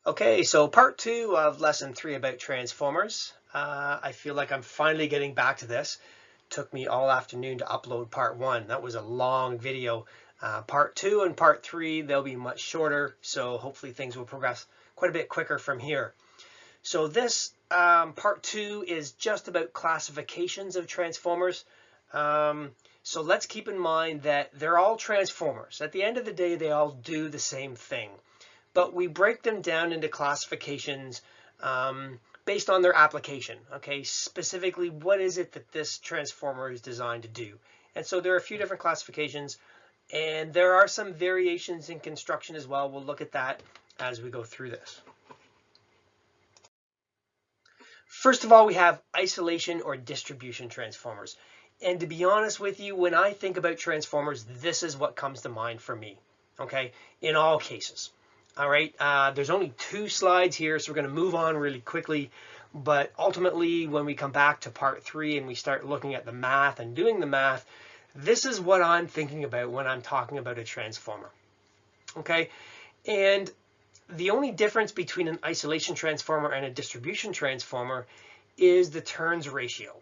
Okay, so part two of lesson 3 about transformers. I feel like I'm finally getting back to this. Took me all afternoon to upload part 1. That was a long video. Part 2 and part 3, they'll be much shorter, so hopefully things will progress quite a bit quicker from here. So this part 2 is just about classifications of transformers. So let's keep in mind that they're all transformers. At the end of the day, they all do the same thing. But we break them down into classifications based on their application. Okay, specifically, what is it that this transformer is designed to do? And so there are a few different classifications, and there are some variations in construction as well. We'll look at that as we go through this. First of all, we have isolation or distribution transformers. And to be honest with you, when I think about transformers, this is what comes to mind for me, okay, in all cases. All right, there's only 2 slides here, so we're going to move on really quickly. But ultimately, when we come back to part 3 and we start looking at the math and doing the math, this is what I'm thinking about when I'm talking about a transformer. Okay, and the only difference between an isolation transformer and a distribution transformer is the turns ratio.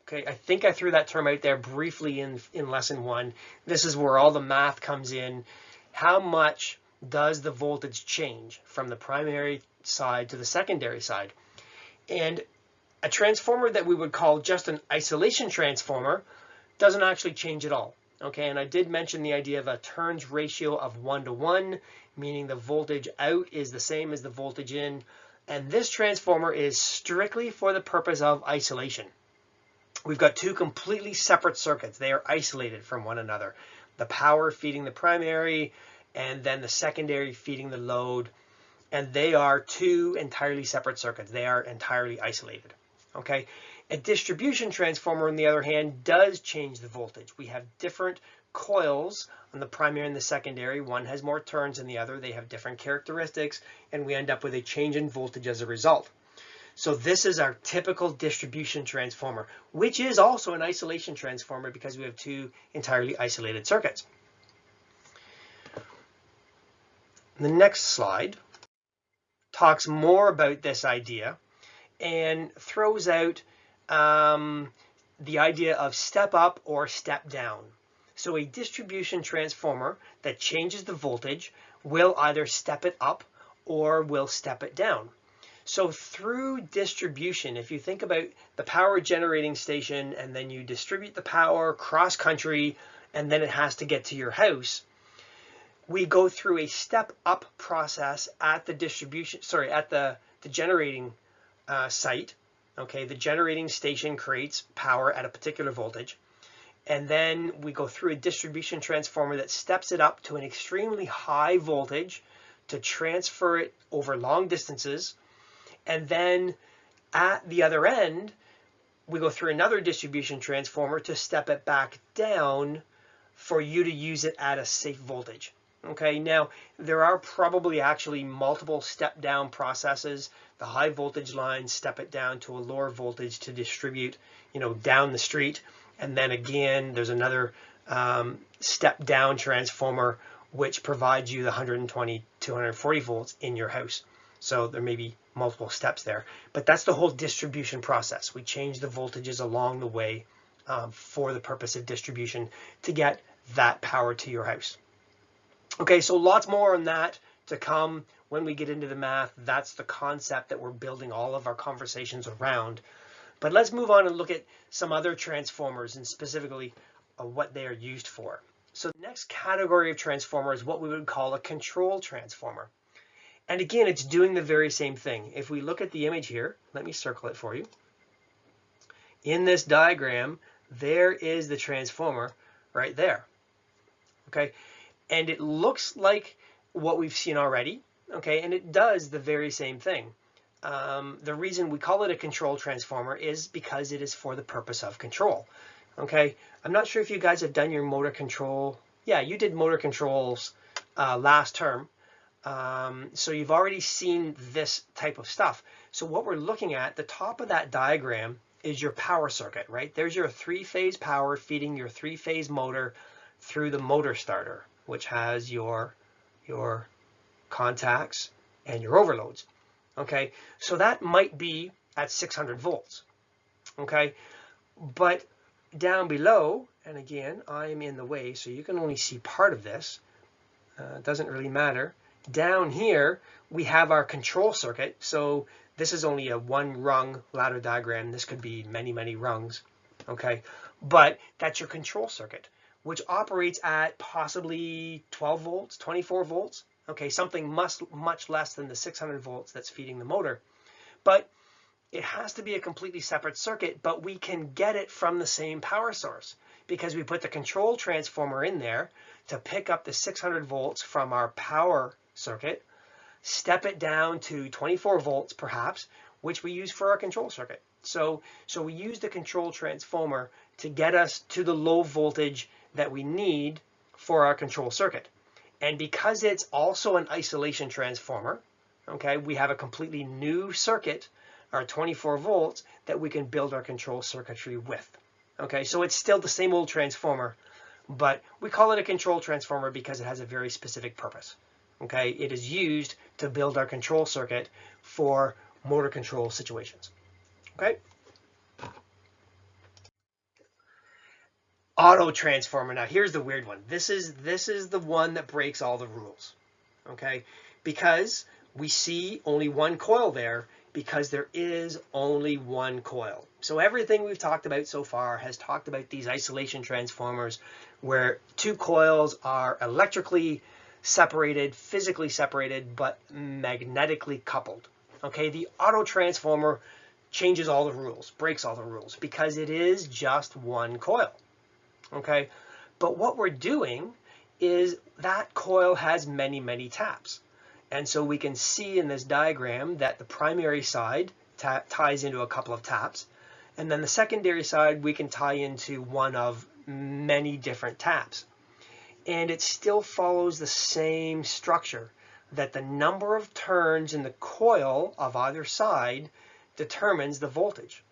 Okay, I think I threw that term out there briefly in lesson 1. This is where all the math comes in. How much does the voltage change from the primary side to the secondary side? And a transformer that we would call just an isolation transformer doesn't actually change at all. Okay, and I did mention the idea of a turns ratio of 1:1, meaning the voltage out is the same as the voltage in. And this transformer is strictly for the purpose of isolation. We've got 2 completely separate circuits. They are isolated from one another. The power feeding the primary, and then the secondary feeding the load, and they are 2 entirely separate circuits. They are entirely isolated. Okay, a distribution transformer, on the other hand, does change the voltage. We have different coils on the primary and the secondary. One has more turns than the other. They have different characteristics, and we end up with a change in voltage as a result. So this is our typical distribution transformer, which is also an isolation transformer because we have 2 entirely isolated circuits. The next slide talks more about this idea and throws out the idea of step up or step down. So a distribution transformer that changes the voltage will either step it up or will step it down. So through distribution, if you think about the power generating station and then you distribute the power cross country and then it has to get to your house, we go through a step up process at the generating site. Okay, the generating station creates power at a particular voltage. And then we go through a distribution transformer that steps it up to an extremely high voltage to transfer it over long distances. And then at the other end, we go through another distribution transformer to step it back down for you to use it at a safe voltage. Okay, now there are probably actually multiple step down processes. The high voltage lines step it down to a lower voltage to distribute, down the street. And then again, there's another step down transformer which provides you the 120, 240 volts in your house. So there may be multiple steps there, but that's the whole distribution process. We change the voltages along the way for the purpose of distribution to get that power to your house. Okay, so lots more on that to come when we get into the math. That's the concept that we're building all of our conversations around. But let's move on and look at some other transformers and specifically what they are used for. So the next category of transformer is what we would call a control transformer. And again, it's doing the very same thing. If we look at the image here, let me circle it for you. In this diagram, there is the transformer right there. Okay, and it looks like what we've seen already. Okay, and it does the very same thing. The reason we call it a control transformer is because it is for the purpose of control. Okay, I'm not sure if you guys have done your motor control. Yeah, you did motor controls last term. So you've already seen this type of stuff. So what we're looking at, the top of that diagram is your power circuit, right? There's your 3-phase power feeding your 3-phase motor through the motor starter, which has your contacts, and your overloads. Okay, so that might be at 600 volts. Okay, but down below, and again, I'm in the way, so you can only see part of this. It doesn't really matter. Down here, we have our control circuit. So this is only a one rung ladder diagram. This could be many, many rungs. Okay, but that's your control circuit, which operates at possibly 12 volts, 24 volts. Okay, something much less than the 600 volts that's feeding the motor. But it has to be a completely separate circuit, but we can get it from the same power source because we put the control transformer in there to pick up the 600 volts from our power circuit, step it down to 24 volts perhaps, which we use for our control circuit. So we use the control transformer to get us to the low voltage that we need for our control circuit. And because it's also an isolation transformer, okay, we have a completely new circuit, our 24 volts, that we can build our control circuitry with. Okay, so it's still the same old transformer, but we call it a control transformer because it has a very specific purpose. Okay, it is used to build our control circuit for motor control situations. Okay. Auto transformer. Now here's the weird one. This is the one that breaks all the rules. Okay, because we see only one coil there, because there is only one coil. So everything we've talked about so far has talked about these isolation transformers where two coils are electrically separated, physically separated, but magnetically coupled. Okay, the auto transformer changes all the rules, breaks all the rules, because it is just one coil. Okay, but what we're doing is that coil has many, many taps. And so we can see in this diagram that the primary side ties into a couple of taps. And then the secondary side, we can tie into one of many different taps. And it still follows the same structure, that the number of turns in the coil of either side determines the voltage.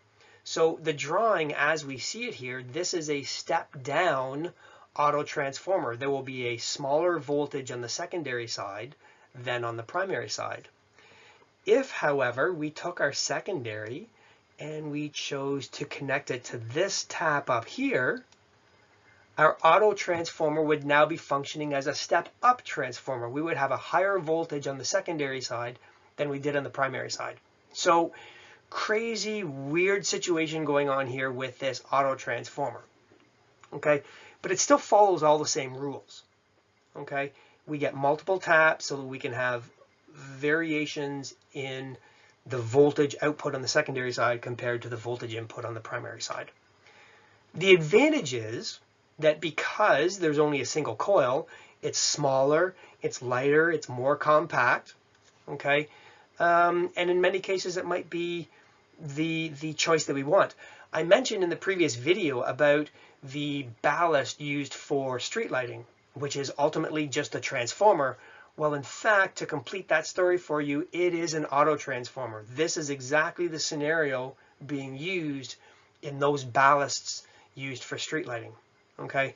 So the drawing, as we see it here, this is a step-down auto transformer. There will be a smaller voltage on the secondary side than on the primary side. If, however, we took our secondary and we chose to connect it to this tap up here, our auto transformer would now be functioning as a step-up transformer. We would have a higher voltage on the secondary side than we did on the primary side. So crazy, weird situation going on here with this auto transformer. Okay, but it still follows all the same rules. Okay, we get multiple taps so that we can have variations in the voltage output on the secondary side compared to the voltage input on the primary side. The advantage is that because there's only a single coil, it's smaller, it's lighter, it's more compact. Okay, and in many cases it might be the choice that we want. I mentioned in the previous video about the ballast used for street lighting, which is ultimately just a transformer. Well, in fact, to complete that story for you, it is an auto transformer. This is exactly the scenario being used in those ballasts used for street lighting. Okay.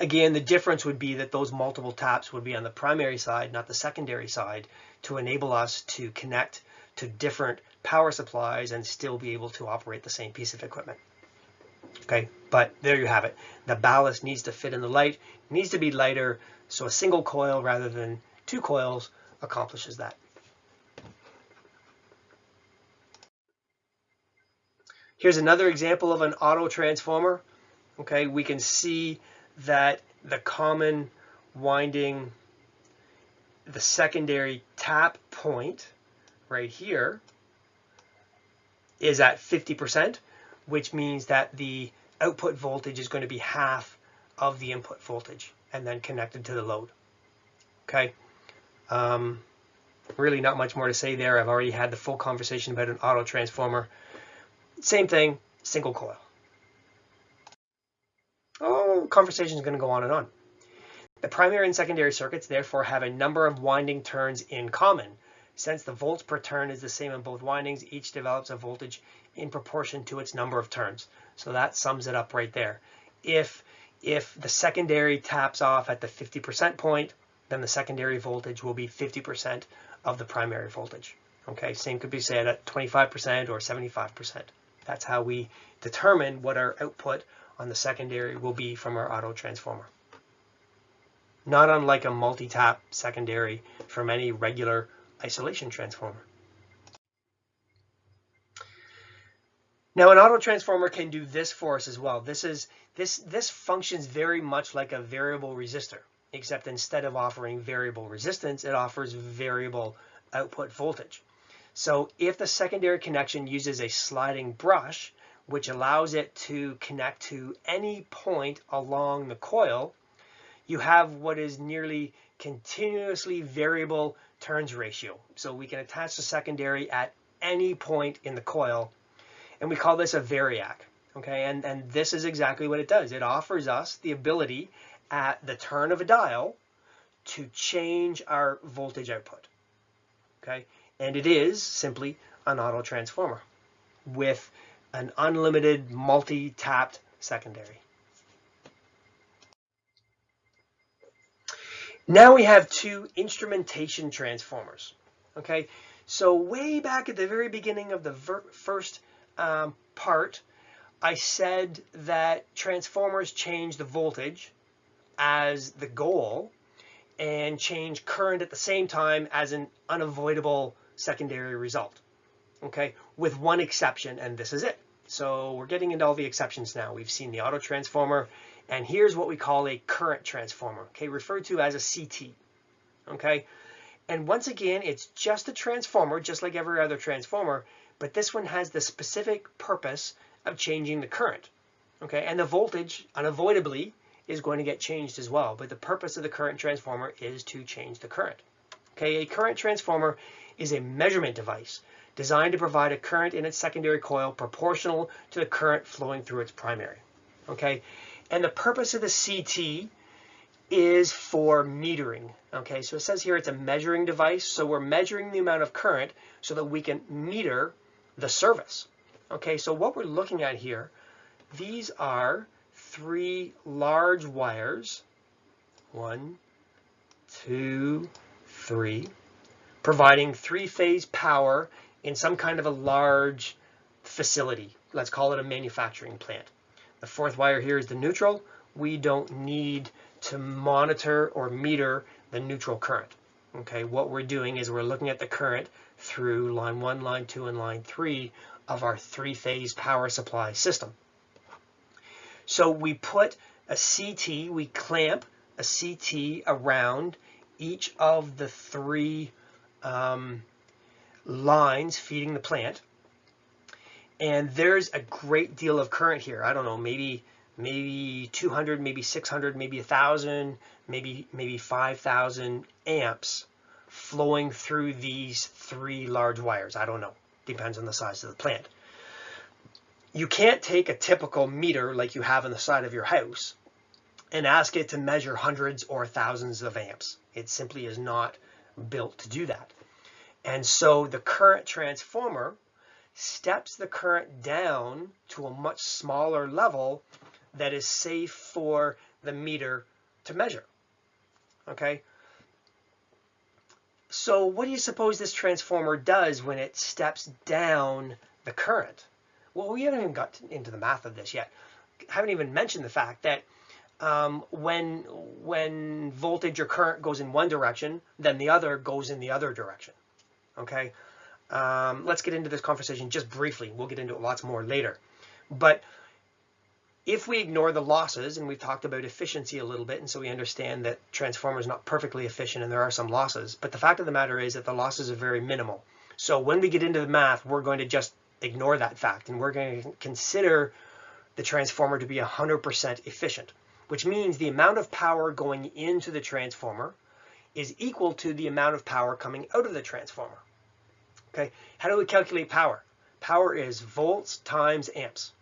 Again, the difference would be that those multiple taps would be on the primary side, not the secondary side, to enable us to connect to different power supplies and still be able to operate the same piece of equipment. Okay, but there you have it. The ballast needs to fit in the light, needs to be lighter, so a single coil rather than two coils accomplishes that. Here's another example of an auto transformer. Okay, we can see that the common winding, the secondary tap point right here is at 50%, which means that the output voltage is going to be half of the input voltage and then connected to the load. Okay, really not much more to say there. I've already had the full conversation about an auto transformer. Same thing, single coil. Oh, conversation is going to go on and on. The primary and secondary circuits therefore have a number of winding turns in common. Since the volts per turn is the same in both windings, each develops a voltage in proportion to its number of turns. So that sums it up right there. If the secondary taps off at the 50% point, then the secondary voltage will be 50% of the primary voltage. Okay, same could be said at 25% or 75%. That's how we determine what our output on the secondary will be from our auto transformer. Not unlike a multi-tap secondary from any regular isolation transformer. Now an auto transformer can do this for us as well. This functions very much like a variable resistor, except instead of offering variable resistance, it offers variable output voltage. So if the secondary connection uses a sliding brush, which allows it to connect to any point along the coil, you have what is nearly continuously variable turns ratio. So we can attach the secondary at any point in the coil, and we call this a variac. Okay, and this is exactly what it does. It offers us the ability at the turn of a dial to change our voltage output. Okay, and it is simply an auto transformer with an unlimited multi-tapped secondary. Now we have two instrumentation transformers. Okay, so way back at the very beginning of the first part, I said that transformers change the voltage as the goal and change current at the same time as an unavoidable secondary result. Okay, with one exception, and this is it. So we're getting into all the exceptions now. We've seen the auto transformer, and here's what we call a current transformer, okay, referred to as a CT. Okay, and once again, it's just a transformer, just like every other transformer, but this one has the specific purpose of changing the current. Okay, and the voltage unavoidably is going to get changed as well, but the purpose of the current transformer is to change the current. Okay, a current transformer is a measurement device designed to provide a current in its secondary coil proportional to the current flowing through its primary. Okay, and the purpose of the CT is for metering. Okay, so it says here it's a measuring device, so we're measuring the amount of current so that we can meter the service. Okay, so what we're looking at here, these are three large wires, 1, 2, 3, providing three-phase power in some kind of a large facility. Let's call it a manufacturing plant. The fourth wire here is the neutral. We don't need to monitor or meter the neutral current. Okay, what we're doing is we're looking at the current through line 1, line 2, and line 3 of our three-phase power supply system. So we put a CT, we clamp a CT around each of the three lines feeding the plant, and there's a great deal of current here. I don't know, maybe 200, maybe 600, maybe 1,000, maybe 5,000 amps flowing through these three large wires. I don't know, depends on the size of the plant. You can't take a typical meter like you have on the side of your house and ask it to measure hundreds or thousands of amps. It simply is not built to do that. And so the current transformer steps the current down to a much smaller level that is safe for the meter to measure. Okay? So what do you suppose this transformer does when it steps down the current? Well, we haven't even got into the math of this yet. Haven't even mentioned the fact that when voltage or current goes in one direction, then the other goes in the other direction. Okay, let's get into this conversation just briefly. We'll get into it lots more later. But if we ignore the losses, and we've talked about efficiency a little bit, and so we understand that transformer is not perfectly efficient and there are some losses, but the fact of the matter is that the losses are very minimal. So when we get into the math, we're going to just ignore that fact, and we're going to consider the transformer to be 100% efficient, which means the amount of power going into the transformer is equal to the amount of power coming out of the transformer. Okay, how do we calculate power? Power is volts times amps.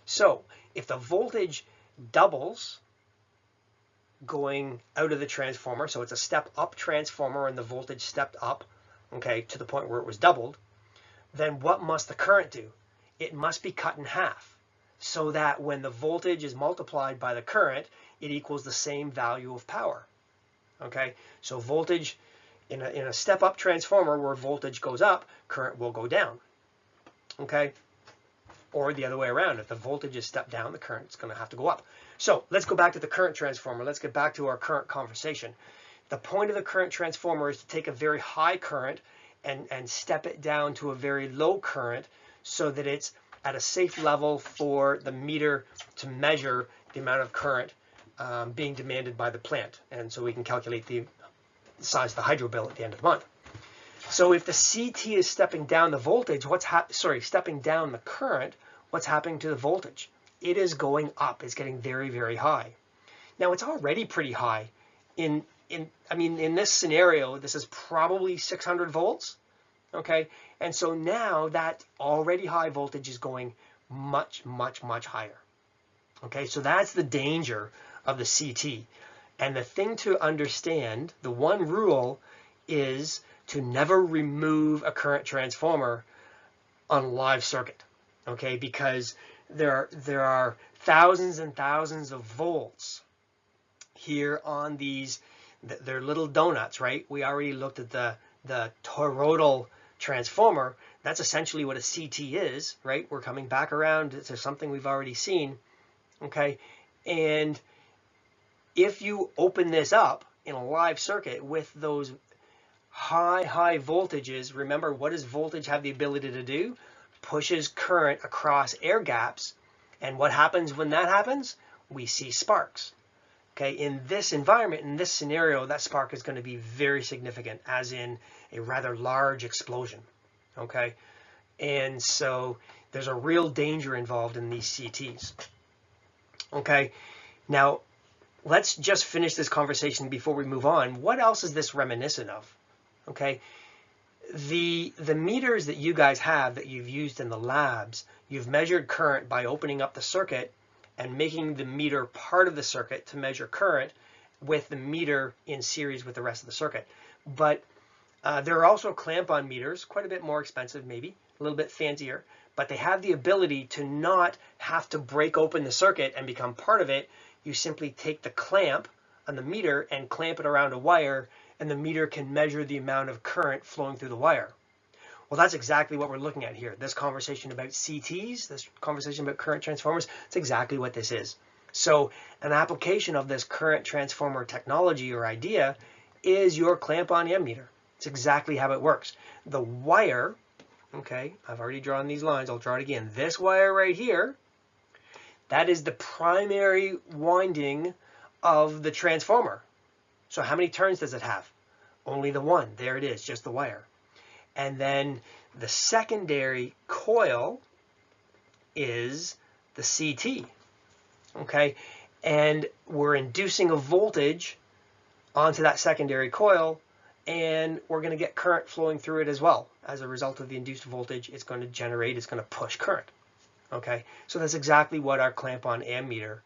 So if the voltage doubles going out of the transformer, so it's a step up transformer and the voltage stepped up, okay, to the point where it was doubled, then what must the current do? It must be cut in half so that when the voltage is multiplied by the current, it equals the same value of power. Okay, so voltage in a step-up transformer where voltage goes up, current will go down. Okay, or the other way around. If the voltage is stepped down, the current's going to have to go up. So let's go back to the current transformer. Let's get back to our current conversation. The point of the current transformer is to take a very high current and step it down to a very low current so that it's at a safe level for the meter to measure the amount of current being demanded by the plant. And so we can calculate the size of the hydro bill at the end of the month. So if the CT is stepping down the voltage, stepping down the current, what's happening to the voltage? It is going up. It's getting very, very high. Now it's already pretty high. In this scenario, this is probably 600 volts. Okay, and so now that already high voltage is going much, much, much higher. Okay, so that's the danger of the CT. And the thing to understand, the one rule is to never remove a current transformer on a live circuit. Okay, because there are thousands and thousands of volts here on these, they're little donuts, right? We already looked at the toroidal transformer. That's essentially what a CT is, right? We're coming back around to something we've already seen. Okay, and if you open this up in a live circuit with those high voltages, remember, what does voltage have the ability to do? Pushes current across air gaps. And what happens when that happens? We see sparks. Okay, in this environment, in this scenario, that spark is going to be very significant, as in a rather large explosion. Okay, and so there's a real danger involved in these CTs. Okay, now let's just finish this conversation before we move on. What else is this reminiscent of? Okay, the meters that you guys have that you've used in the labs, you've measured current by opening up the circuit and making the meter part of the circuit to measure current with the meter in series with the rest of the circuit. But there are also clamp-on meters, quite a bit more expensive maybe, a little bit fancier, but they have the ability to not have to break open the circuit and become part of it. You simply take the clamp on the meter and clamp it around a wire, and the meter can measure the amount of current flowing through the wire. Well, that's exactly what we're looking at here. This conversation about CTs, this conversation about current transformers, it's exactly what this is. So an application of this current transformer technology or idea is your clamp-on ammeter. It's exactly how it works. The wire, okay, I've already drawn these lines. I'll draw it again. This wire right here, that is the primary winding of the transformer. So how many turns does it have? Only the one. There it is, just the wire. And then the secondary coil is the CT. Okay, and we're inducing a voltage onto that secondary coil, and we're going to get current flowing through it as well. As a result of the induced voltage, it's going to push current. Okay, so that's exactly what our clamp-on ammeter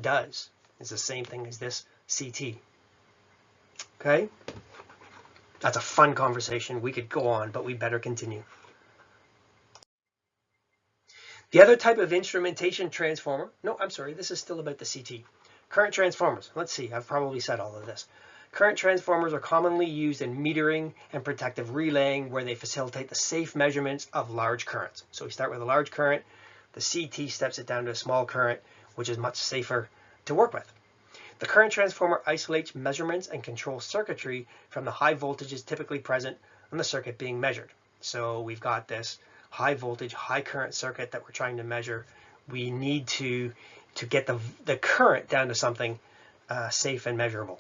does. It's the same thing as this CT. Okay, that's a fun conversation. We could go on, but we better continue. The other type of instrumentation transformer, no, I'm sorry, this is still about the CT. Current transformers. Let's see, I've probably said all of this. Current transformers are commonly used in metering and protective relaying, where they facilitate the safe measurements of large currents. So we start with a large current. The CT steps it down to a small current, which is much safer to work with. The current transformer isolates measurements and controls circuitry from the high voltages typically present on the circuit being measured. So we've got this high voltage, high current circuit that we're trying to measure. We need to get the current down to something safe and measurable.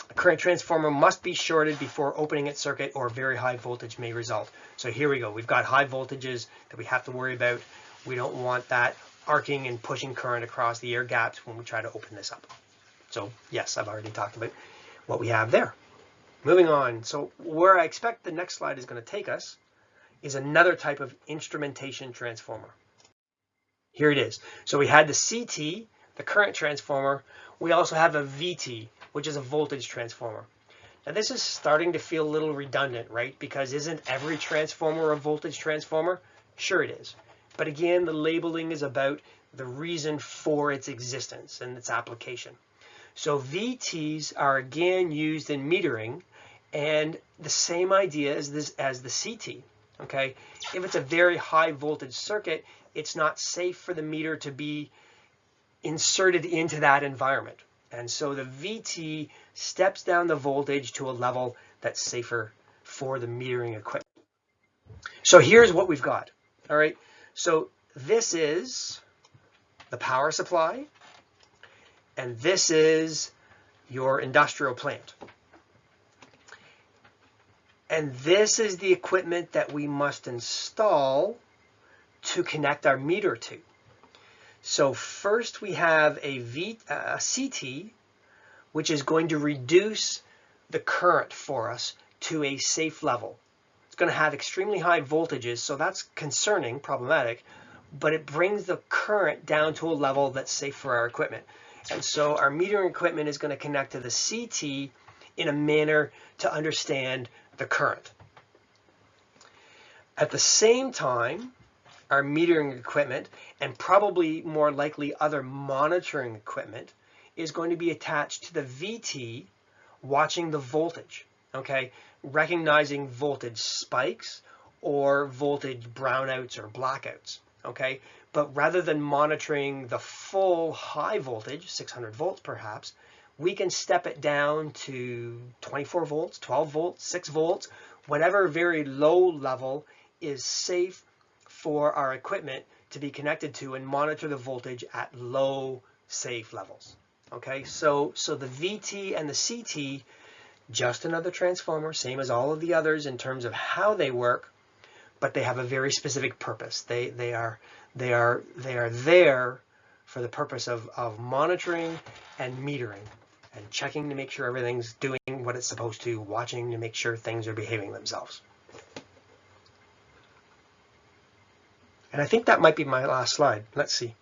A current transformer must be shorted before opening its circuit, or very high voltage may result. So here we go. We've got high voltages that we have to worry about. We don't want that arcing and pushing current across the air gaps when we try to open this up. So yes, I've already talked about what we have there. Moving on. So where I expect the next slide is going to take us is another type of instrumentation transformer. Here it is. So we had the CT, the current transformer. We also have a VT, which is a voltage transformer. Now this is starting to feel a little redundant, right? Because isn't every transformer a voltage transformer? Sure it is. But again, the labeling is about the reason for its existence and its application. So VTs are again used in metering, and the same idea as the CT. Okay, if it's a very high voltage circuit, it's not safe for the meter to be inserted into that environment. And so the VT steps down the voltage to a level that's safer for the metering equipment. So here's what we've got. All right, so this is the power supply, and this is your industrial plant. And this is the equipment that we must install to connect our meter to. So first we have a CT, which is going to reduce the current for us to a safe level. It's going to have extremely high voltages, so that's concerning, problematic, but it brings the current down to a level that's safe for our equipment. And so our metering equipment is going to connect to the CT in a manner to understand the current. At the same time, our metering equipment, and probably more likely other monitoring equipment, is going to be attached to the VT, watching the voltage, okay? Recognizing voltage spikes or voltage brownouts or blackouts, okay? But rather than monitoring the full high voltage, 600 volts perhaps, we can step it down to 24 volts, 12 volts, 6 volts, whatever very low level is safe for our equipment to be connected to, and monitor the voltage at low safe levels. Okay, so the VT and the CT, just another transformer, same as all of the others in terms of how they work, but they have a very specific purpose. They are there for the purpose of monitoring and metering and checking to make sure everything's doing what it's supposed to, watching to make sure things are behaving themselves. And I think that might be my last slide. Let's see.